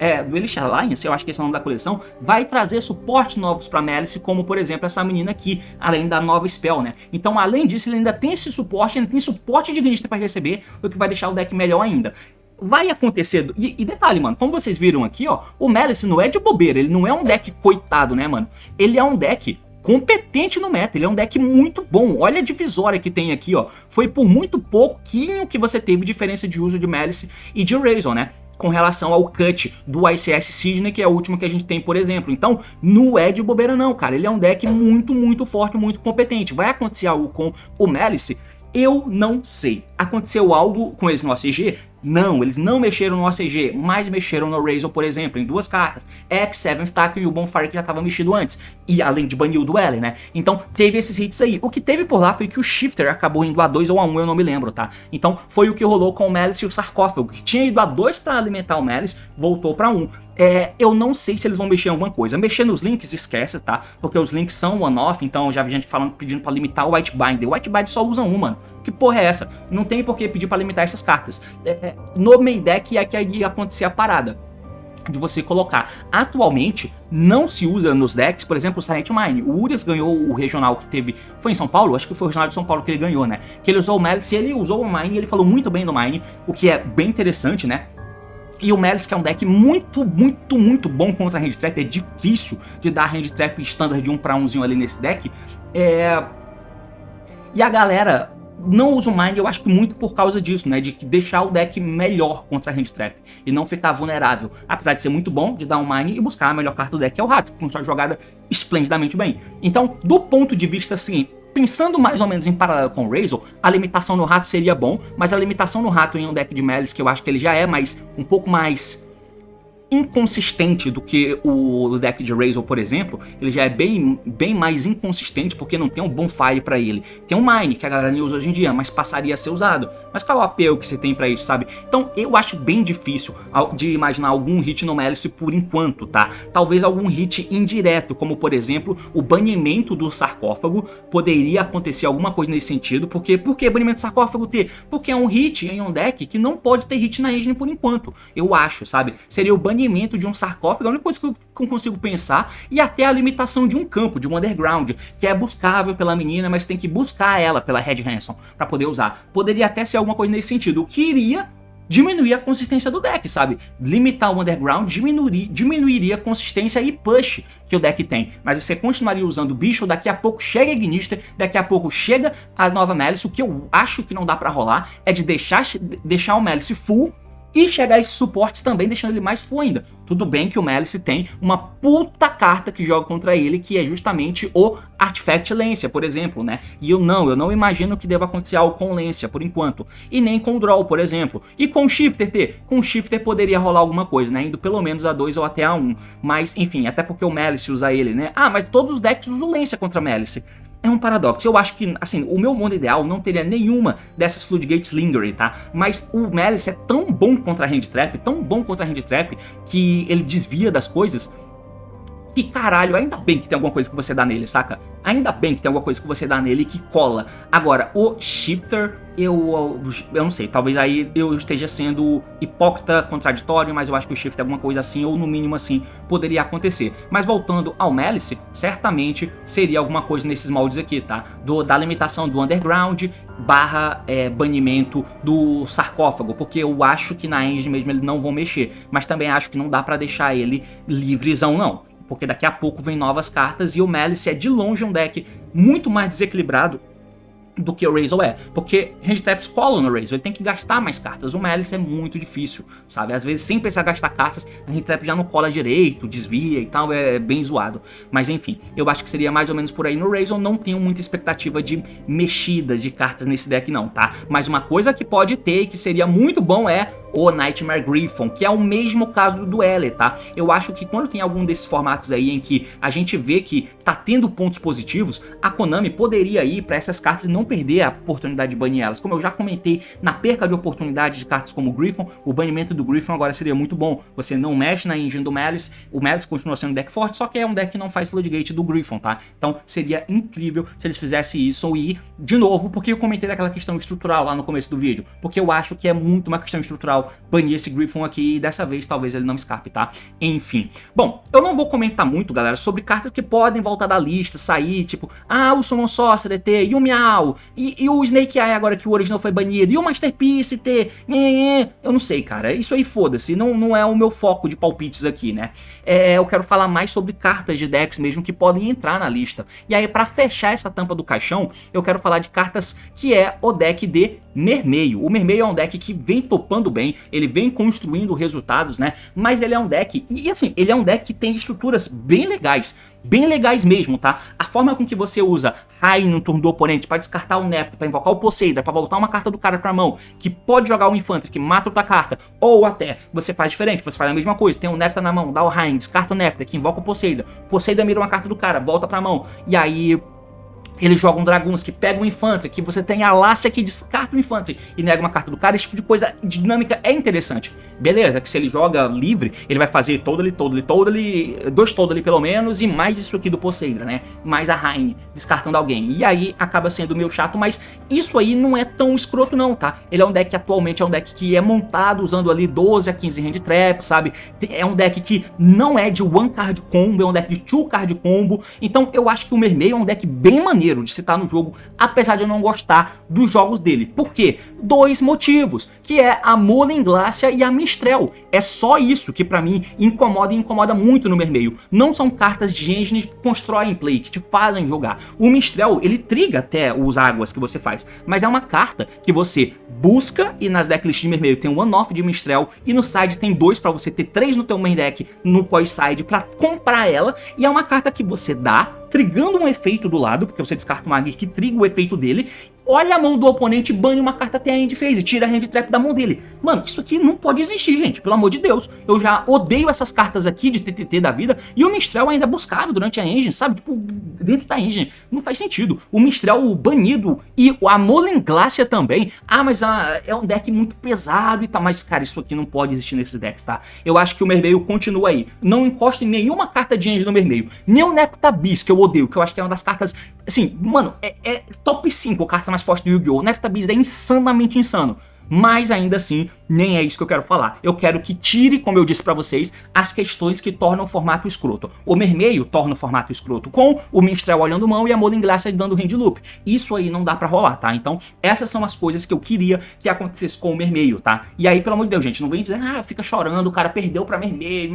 Alliance, eu acho que esse é o nome da coleção, vai trazer suportes novos pra Malice, como por exemplo essa menina aqui, além da nova spell, né? Então, além disso, ele ainda tem esse suporte, ainda tem suporte de Gnista pra receber, o que vai deixar o deck melhor ainda. Vai acontecer, e detalhe, mano, como vocês viram aqui, ó, o Malice não é de bobeira, ele não é um deck coitado, né, mano? Ele é um deck competente no meta, ele é um deck muito bom. Olha a divisória que tem aqui, ó. Foi por muito pouquinho que você teve diferença de uso de Malice e de Razor, né? Com relação ao cut do ICS Sydney, que é o último que a gente tem, por exemplo. Então, não é de bobeira não, cara. Ele é um deck muito forte, muito competente. Vai acontecer algo com o Malice? Eu não sei. Aconteceu algo com eles no OCG? Não, eles não mexeram no OCG, mas mexeram no Razor, por exemplo, em duas cartas. X7 Stack e o Bonfire, que já estava mexido antes. E além de banir o Dweller, né? Então teve esses hits aí. O que teve por lá foi que o Shifter acabou indo a 2 ou a 1, eu não me lembro, tá? Então foi o que rolou com o Malice e o Sarcófago, que tinha ido a 2 para alimentar o Malice, voltou para 1. Eu não sei se eles vão mexer em alguma coisa. Mexer nos links, esquece, tá? Porque os links são one-off, então já vi gente falando, pedindo pra limitar o White Bind. O White Bind só usa um, mano. Que porra é essa? Não tem por que pedir pra limitar essas cartas. No main deck é que ia acontecer a parada de você colocar. Atualmente, não se usa nos decks, por exemplo, o Silent Mine. O Urias ganhou o regional que teve... Foi em São Paulo? Acho que foi o regional de São Paulo que ele ganhou, né? Que ele usou o Malice, ele usou o Mine, ele falou muito bem do Mine, o que é bem interessante, né? E o Malice, que é um deck muito bom contra a hand trap, é difícil de dar hand trap standard de 1 para 1zinho ali nesse deck. E a galera não usa o Mine, eu acho que muito por causa disso, né? De deixar o deck melhor contra a hand trap e não ficar vulnerável. Apesar de ser muito bom de dar um Mine e buscar a melhor carta do deck, que é o rato, com sua jogada esplendidamente bem. Então, do ponto de vista assim, pensando mais ou menos em paralelo com o Razor, a limitação no rato seria bom, mas a limitação no rato em um deck de Malice, que eu acho que ele já é um pouco mais inconsistente do que o deck de Razor, por exemplo, ele já é bem mais inconsistente porque não tem um Bonfire pra ele. Tem um Mine, que a galera usa hoje em dia, mas passaria a ser usado. Mas qual é o apelo que você tem pra isso, sabe? Então eu acho bem difícil de imaginar algum hit no Malice por enquanto, tá? Talvez algum hit indireto, como por exemplo, o banimento do sarcófago. Poderia acontecer alguma coisa nesse sentido, porque por que banimento do sarcófago ter? Porque é um hit em um deck que não pode ter hit na engine por enquanto, eu acho, sabe? Seria o banimento de um sarcófago, a única coisa que eu consigo pensar, e até a limitação de um campo, de um underground, que é buscável pela menina, mas tem que buscar ela pela Red Ransom pra poder usar. Poderia até ser alguma coisa nesse sentido, o que iria diminuir a consistência do deck, sabe? Limitar o underground diminuiria a consistência e push que o deck tem, mas você continuaria usando o bicho, daqui a pouco chega a Ignister, daqui a pouco chega a nova Malice. O que eu acho que não dá pra rolar é de deixar o Malice full e chegar a esses suportes também, deixando ele mais full ainda. Tudo bem que o Malice tem uma puta carta que joga contra ele, que é justamente o Artifact Lancia, por exemplo, né? E eu não imagino que deva acontecer algo com Lancia por enquanto. E nem com o Draw, por exemplo. E com o Shifter Com o Shifter poderia rolar alguma coisa, né? Indo pelo menos a 2 ou até a 1. Mas, enfim, até porque o Malice usa ele, né? Ah, mas todos os decks usam Lancia contra Malice. É um paradoxo. Eu acho que, assim, o meu mundo ideal não teria nenhuma dessas Floodgate Slingery, tá? Mas o Malice é tão bom contra a hand trap, que ele desvia das coisas. E caralho, ainda bem que tem alguma coisa que você dá nele, saca? Ainda bem que tem alguma coisa que você dá nele que cola. Agora, o Shifter, eu não sei, talvez aí eu esteja sendo hipócrita, contraditório, mas eu acho que o Shifter é alguma coisa assim, ou no mínimo assim, poderia acontecer. Mas voltando ao Malice, certamente seria alguma coisa nesses moldes aqui, tá? Da limitação do Underground, banimento do sarcófago, porque eu acho que na engine mesmo eles não vão mexer, mas também acho que não dá pra deixar ele livrezão não. Porque daqui a pouco vem novas cartas e o Malice é de longe um deck muito mais desequilibrado do que o Razor é, porque hand traps colam no Razor, ele tem que gastar mais cartas. O Malice é muito difícil, sabe? Às vezes sem precisar gastar cartas, a hand trap já não cola direito, desvia e tal, é bem zoado. Mas enfim, eu acho que seria mais ou menos por aí no Razor. Não tenho muita expectativa de mexidas de cartas nesse deck não, tá? Mas uma coisa que pode ter e que seria muito bom é o Nightmare Griffon, que é o mesmo caso do Dueler, tá? Eu acho que quando tem algum desses formatos aí em que a gente vê que tá tendo pontos positivos, a Konami poderia ir pra essas cartas e não perder a oportunidade de banir elas. Como eu já comentei, na perca de oportunidade de cartas como o Griffon, o banimento do Griffon agora seria muito bom. Você não mexe na engine do Malice, o Malice continua sendo um deck forte, só que é um deck que não faz Floodgate do Griffon, tá? Então seria incrível se eles fizessem isso. E, de novo, porque eu comentei daquela questão estrutural lá no começo do vídeo, porque eu acho que é muito uma questão estrutural banir esse Griffon aqui, e dessa vez talvez ele não escape, tá? Enfim. Bom, eu não vou comentar muito, galera, sobre cartas que podem voltar da lista, sair, tipo, o Summon Sorcerer T, e o Meow, e o Snake Eye agora que o original foi banido, e o Masterpiece T, eu não sei, cara, isso aí foda-se, não é o meu foco de palpites aqui, né? Eu quero falar mais sobre cartas de decks mesmo que podem entrar na lista. E aí, pra fechar essa tampa do caixão, eu quero falar de cartas que é o deck de Mermeio. O Mermeio é um deck que vem topando bem, ele vem construindo resultados, né? Mas ele é um deck, e assim, ele é um deck que tem estruturas bem legais mesmo, tá? A forma com que você usa Rain no turno do oponente para descartar o Neptune, para invocar o Poseidon, para voltar uma carta do cara pra mão, que pode jogar o Infantry, que mata outra carta, ou até você faz diferente, você faz a mesma coisa, tem o Neptune na mão, dá o Rain, descarta o Neptune, que invoca o Poseidon mira uma carta do cara, volta pra mão, e aí eles jogam Dragoons que pegam o Infantry, que você tem a Lácia que descarta o Infantry e nega uma carta do cara. Esse tipo de coisa dinâmica é interessante. Beleza, que se ele joga livre, ele vai fazer Totally, dois Totally pelo menos, e mais isso aqui do Poseidon, né? Mais a Rain, descartando alguém. E aí acaba sendo meio chato, mas isso aí não é tão escroto não, tá? Ele é um deck que atualmente é um deck que é montado usando ali 12 a 15 hand trap, sabe? É um deck que não é de one card combo, é um deck de two card combo. Então eu acho que o Mermeio é um deck bem maneiro. parceiro de se estar no jogo, apesar de eu não gostar dos jogos dele. Por quê? Dois motivos, que é a Molen Glacia e a Mistral. É só isso que pra mim incomoda e incomoda muito no Mermeio. Não são cartas de engine que constroem play, que te fazem jogar. O Mistral, ele triga até os águas que você faz, mas é uma carta que você busca, e nas decklists de Mermeio tem um one-off de Mistral, e no side tem 2 pra você ter 3 no teu main deck, no pós-side, pra comprar ela, e é uma carta que você dá, trigando um efeito do lado, porque você descarta uma Agir que triga o efeito dele, olha a mão do oponente, bane uma carta até a hand phase, tira a hand trap da mão dele. Mano, isso aqui não pode existir, gente, pelo amor de Deus. Eu já odeio essas cartas aqui de TTT da vida, e o Mistral ainda é buscável durante a engine, sabe? Tipo, dentro da engine. Não faz sentido. O Mistral banido e a Molen Glacia também. Ah, mas é um deck muito pesado e tal, mas, cara, isso aqui não pode existir nesses decks, tá? Eu acho que o Mermeio continua aí. Não encosta em nenhuma carta de engine no Mermeio. Nem o Neptabis, que eu odeio, que eu acho que é uma das cartas... Assim, mano, é top 5 carta mais forte do Yu-Gi-Oh! O Neptabis é insanamente insano. Mas ainda assim, nem é isso que eu quero falar. Eu quero que tire, como eu disse pra vocês, as questões que tornam o formato escroto. O Mermeio torna o formato escroto com o Mistral olhando mão e a Molen Glacia dando hand loop. Isso aí não dá pra rolar, tá? Então, essas são as coisas que eu queria que acontecesse com o Mermeio, tá? E aí, pelo amor de Deus, gente, não vem dizer, fica chorando, o cara perdeu pra Mermeio...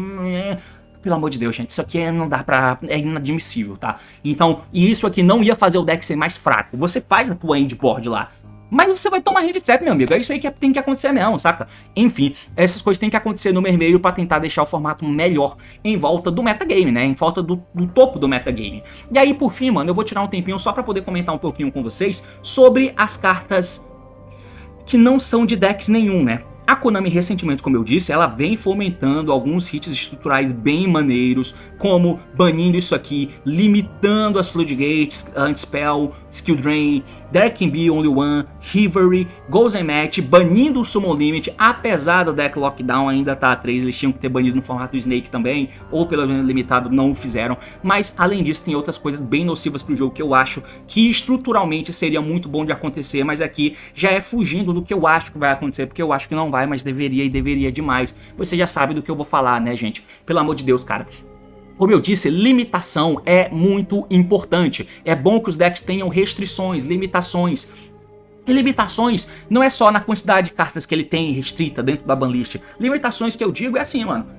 Pelo amor de Deus, gente, isso aqui não dá pra... é inadmissível, tá? Então, e isso aqui não ia fazer o deck ser mais fraco. Você faz a tua endboard lá, mas você vai tomar hand trap, meu amigo. É isso aí que tem que acontecer mesmo, saca? Enfim, essas coisas têm que acontecer no Mermeio pra tentar deixar o formato melhor em volta do metagame, né? Em volta do topo do metagame. E aí, por fim, mano, eu vou tirar um tempinho só pra poder comentar um pouquinho com vocês sobre as cartas que não são de decks nenhum, né? A Konami recentemente, como eu disse, ela vem fomentando alguns hits estruturais bem maneiros, como banindo isso aqui, limitando as Floodgates, Anti-Spell, Skill Drain, There Can Be Only One, Rivalry, Goals and Match, banindo o Summon Limit, apesar do deck Lockdown ainda tá a 3, eles tinham que ter banido no formato Snake também, ou pelo menos limitado, não o fizeram, mas além disso tem outras coisas bem nocivas pro jogo que eu acho que estruturalmente seria muito bom de acontecer, mas aqui já é fugindo do que eu acho que vai acontecer, porque eu acho que não vai, mas deveria e deveria demais. Você já sabe do que eu vou falar, né, gente? Pelo amor de Deus, cara. Como eu disse, limitação é muito importante. É bom que os decks tenham restrições, limitações. E limitações não é só na quantidade de cartas que ele tem restrita dentro da banlist. Limitações que eu digo é assim, mano.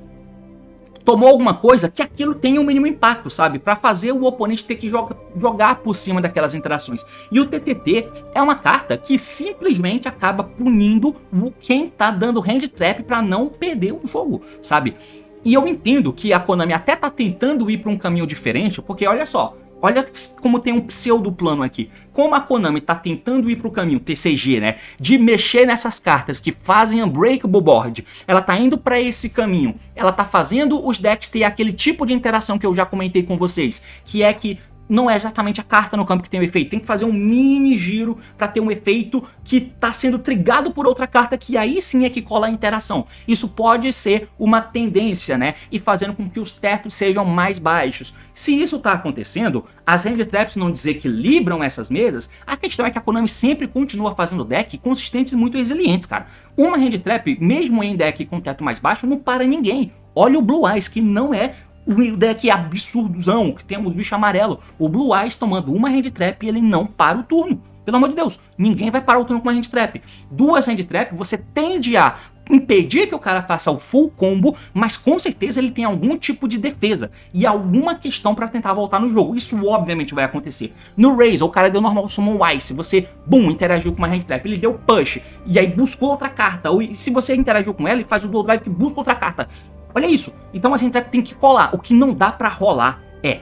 Tomou alguma coisa que aquilo tenha um mínimo impacto, sabe? Pra fazer o oponente ter que jogar por cima daquelas interações. E o TTT é uma carta que simplesmente acaba punindo quem tá dando hand trap pra não perder o jogo, sabe? E eu entendo que a Konami até tá tentando ir pra um caminho diferente, porque olha só, olha como tem um pseudo plano aqui. Como a Konami tá tentando ir pro caminho TCG, né, de mexer nessas cartas que fazem Unbreakable Board, ela tá indo pra esse caminho. Ela tá fazendo os decks ter aquele tipo de interação que eu já comentei com vocês, que é que não é exatamente a carta no campo que tem o efeito, tem que fazer um mini giro para ter um efeito que tá sendo trigado por outra carta, que aí sim é que cola a interação. Isso pode ser uma tendência, né, e fazendo com que os tetos sejam mais baixos. Se isso tá acontecendo, as hand traps não desequilibram essas mesas, a questão é que a Konami sempre continua fazendo deck consistentes e muito resilientes, cara. Uma hand trap, mesmo em deck com teto mais baixo, não para ninguém. Olha o Blue Eyes, que não é o deck absurdozão, que temos bicho amarelo. O Blue Eyes tomando uma hand trap e ele não para o turno. Pelo amor de Deus, ninguém vai parar o turno com uma hand trap. Duas hand trap, você tende a impedir que o cara faça o full combo, mas com certeza ele tem algum tipo de defesa e alguma questão pra tentar voltar no jogo. Isso obviamente vai acontecer. No Raze, o cara deu normal Summon Ice, você, boom, interagiu com uma hand trap, ele deu push, e aí buscou outra carta. Ou se você interagiu com ela, ele faz o dual drive que busca outra carta. Olha isso, então a hand trap tem que colar. O que não dá pra rolar é: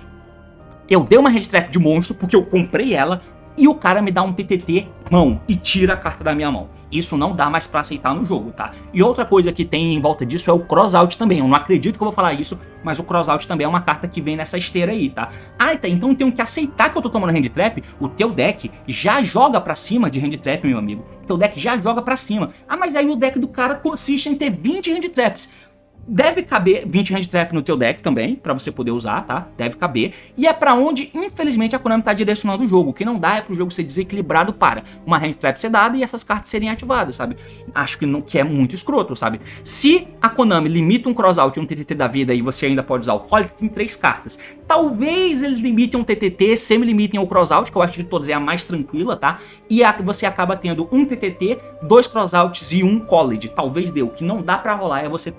eu dei uma hand trap de monstro porque eu comprei ela e o cara me dá um TTT mão e tira a carta da minha mão. Isso não dá mais pra aceitar no jogo, tá? E outra coisa que tem em volta disso é o crossout também. Eu não acredito que eu vou falar isso, mas o crossout também é uma carta que vem nessa esteira aí, tá? Ah, tá, então eu tenho que aceitar que eu tô tomando hand trap. O teu deck já joga pra cima de hand trap, meu amigo. O teu deck já joga pra cima. Ah, mas aí o deck do cara consiste em ter 20 hand traps. Deve caber 20 Hand Trap no teu deck também, pra você poder usar, tá? Deve caber. E é pra onde, infelizmente, a Konami tá direcionando o jogo. O que não dá é pro jogo ser desequilibrado para uma Hand Trap ser dada e essas cartas serem ativadas, sabe? Acho que é muito escroto, sabe? Se a Konami limita um Crossout e um TTT da vida e você ainda pode usar o Holy em 3 cartas, talvez eles limitem um TTT, semi-limitem o Crossout, que eu acho que de todas é a mais tranquila, tá? E você acaba tendo um TTT, 2 Crossouts e um College. Talvez dê. O que não dá pra rolar é você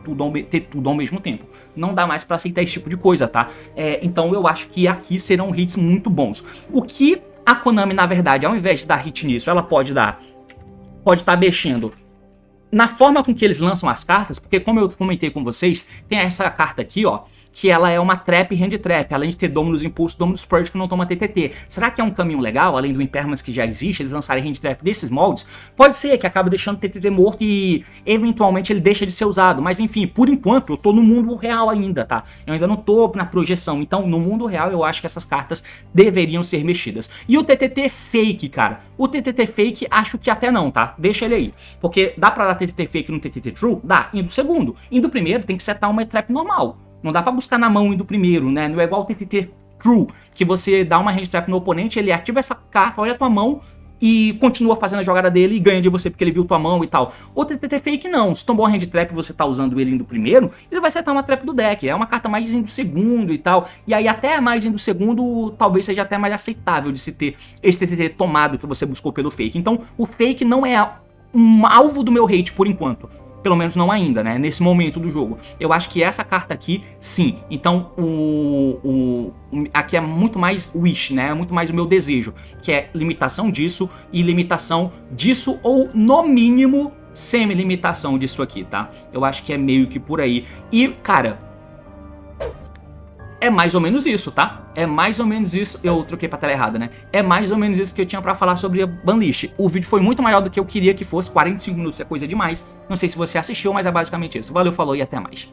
ter tudo ao mesmo tempo. Não dá mais pra aceitar esse tipo de coisa, tá? Então eu acho que aqui serão hits muito bons. O que a Konami, na verdade, ao invés de dar hit nisso, ela pode estar mexendo na forma com que eles lançam as cartas, porque como eu comentei com vocês, tem essa carta aqui, ó, que ela é uma trap hand trap, além de ter Dominus Impulso, Dominus Purge que não toma TTT. Será que é um caminho legal, além do Impermanence que já existe, eles lançarem hand trap desses moldes? Pode ser que acabe deixando o TTT morto e eventualmente ele deixa de ser usado, mas enfim, por enquanto eu tô no mundo real ainda, tá? Eu ainda não tô na projeção, então no mundo real eu acho que essas cartas deveriam ser mexidas. E o TTT fake, cara, o TTT fake acho que até não, tá? Deixa ele aí, porque dá pra dar TTT fake no TTT true? Dá, indo segundo. Indo primeiro tem que setar uma trap normal. Não dá pra buscar na mão indo primeiro, né? Não é igual o TTT True, que você dá uma hand trap no oponente, ele ativa essa carta, olha a tua mão e continua fazendo a jogada dele e ganha de você porque ele viu tua mão e tal. O TTT Fake não, se tombou uma hand trap e você tá usando ele indo primeiro, ele vai setar uma trap do deck, é uma carta mais indo segundo e tal. E aí até mais indo segundo, talvez seja até mais aceitável de se ter esse TTT tomado que você buscou pelo Fake. Então o Fake não é um alvo do meu hate por enquanto. Pelo menos não ainda, né? Nesse momento do jogo. Eu acho que essa carta aqui, sim. Então, aqui é muito mais wish, né? É muito mais o meu desejo. Que é limitação disso e limitação disso, ou no mínimo, semi-limitação disso aqui, tá? Eu acho que é meio que por aí. E, cara, é mais ou menos isso, tá? É mais ou menos isso. Eu troquei pra tela errada, né? É mais ou menos isso que eu tinha pra falar sobre a Banlist. O vídeo foi muito maior do que eu queria que fosse. 45 minutos é coisa demais. Não sei se você assistiu, mas é basicamente isso. Valeu, falou e até mais.